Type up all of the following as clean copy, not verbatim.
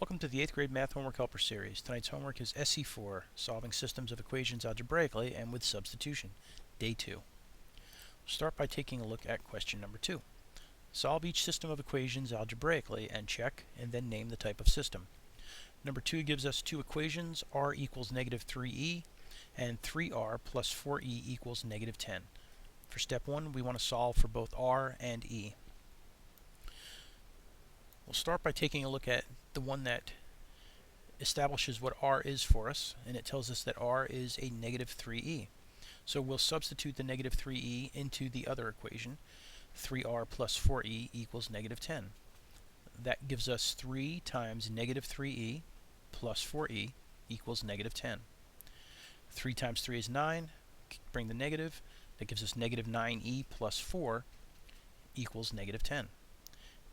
Welcome to the 8th grade Math Homework Helper series. Tonight's homework is SE4, Solving Systems of Equations Algebraically and with Substitution, Day 2. We'll start by taking a look at question number 2. Solve each system of equations algebraically and check, and then name the type of system. Number 2 gives us two equations, r equals negative 3e and 3r plus 4e equals negative 10. For step 1, we want to solve for both r and e. We'll start by taking a look at the one that establishes what r is for us, and it tells us that r is a negative 3e. So we'll substitute the negative 3e into the other equation, 3r plus 4e equals negative 10. That gives us 3 times negative 3e plus 4e equals negative 10. 3 times 3 is 9, bring the negative, that gives us negative 9e plus 4 equals negative 10.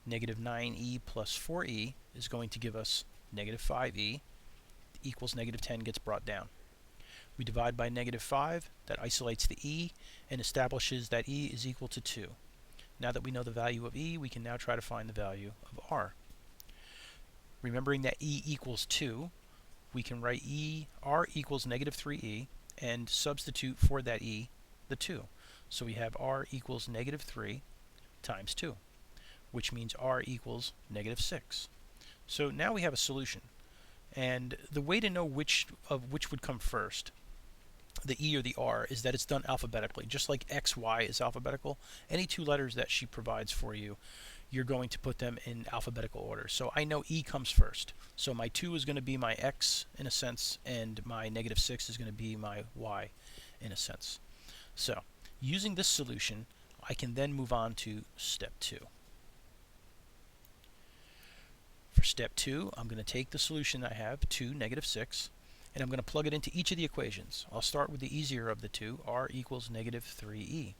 Negative 9e plus 4e is going to give us negative 5e equals negative 10 gets brought down. We divide by negative 5, that isolates the e and establishes that e is equal to 2. Now that we know the value of e, we can now try to find the value of r. Remembering that e equals 2, we can write r equals negative 3e and substitute for that e the 2. So we have r equals negative 3 times 2, which means r equals negative 6. So now we have a solution. And the way to know which would come first, the e or the r, is that it's done alphabetically. Just like x, y is alphabetical, any two letters that she provides for you, you're going to put them in alphabetical order. So I know e comes first. So my 2 is going to be my x in a sense, and my negative 6 is going to be my y in a sense. So using this solution, I can then move on to step 2. For step 2, I'm going to take the solution I have, 2, negative 6, and I'm going to plug it into each of the equations. I'll start with the easier of the two, r equals negative 3e.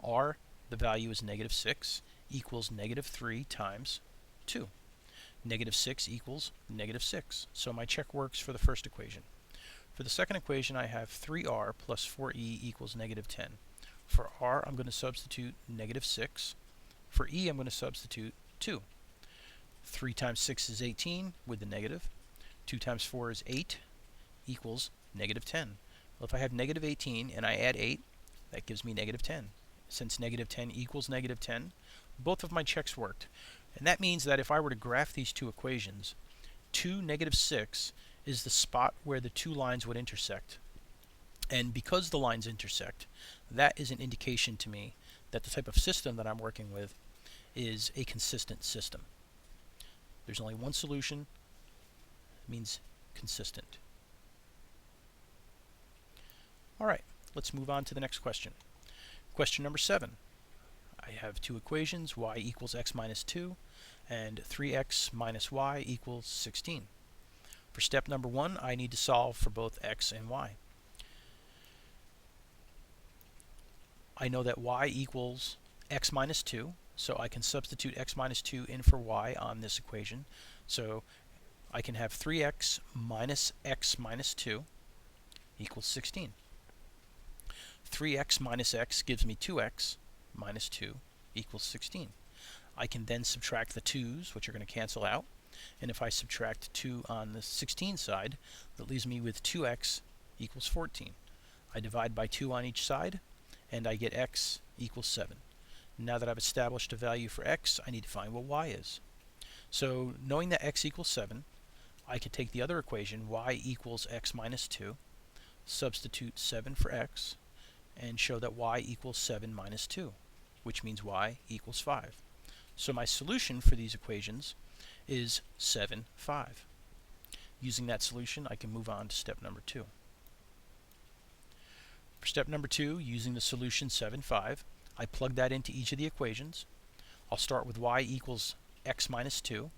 r, the value is negative 6, equals negative 3 times 2. Negative 6 equals negative 6. So my check works for the first equation. For the second equation, I have 3r plus 4e equals negative 10. For r, I'm going to substitute negative 6. For e, I'm going to substitute 2. 3 times 6 is 18 with the negative. 2 times 4 is 8 equals negative 10. Well, if I have negative 18 and I add 8, that gives me negative 10. Since negative 10 equals negative 10, both of my checks worked. And that means that if I were to graph these two equations, 2, negative 6 is the spot where the two lines would intersect. And because the lines intersect, that is an indication to me that the type of system that I'm working with is a consistent system. There's only one solution. It means consistent. Alright, let's move on to the next question. Question number 7. I have two equations, y equals x minus 2 and 3x minus y equals 16. For step number 1, I need to solve for both x and y. I know that y equals x minus 2, so I can substitute x minus 2 in for y on this equation. So I can have 3x minus x minus 2 equals 16. 3x minus x gives me 2x minus 2 equals 16. I can then subtract the 2's, which are going to cancel out. And if I subtract 2 on the 16 side, that leaves me with 2x equals 14. I divide by 2 on each side, and I get x equals 7. Now that I've established a value for x, I need to find what y is. So knowing that x equals 7, I could take the other equation, y equals x minus 2, substitute 7 for x, and show that y equals 7 minus 2, which means y equals 5. So my solution for these equations is 7, 5. Using that solution, I can move on to step number 2. For step number 2, using the solution 7, 5, I plug that into each of the equations. I'll start with y equals x minus 2.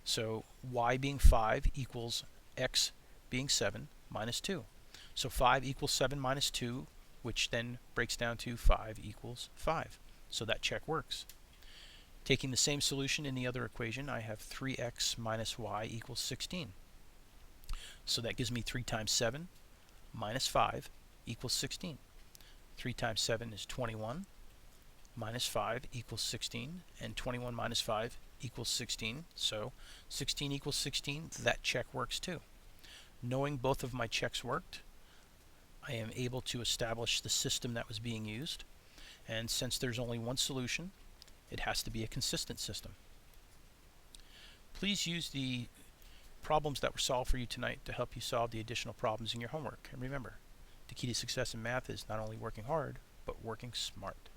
So y being 5 equals x being 7 minus 2. So 5 equals 7 minus 2, which then breaks down to 5 equals 5. So that check works. Taking the same solution in the other equation, I have 3x minus y equals 16. So that gives me 3 times 7 minus 5 equals 16. 3 times 7 is 21, minus 5 equals 16, and 21 minus 5 equals 16, so 16 equals 16, that check works too. Knowing both of my checks worked, I am able to establish the system that was being used, and since there's only one solution, it has to be a consistent system. Please use the problems that were solved for you tonight to help you solve the additional problems in your homework. And remember, the key to success in math is not only working hard, but working smart.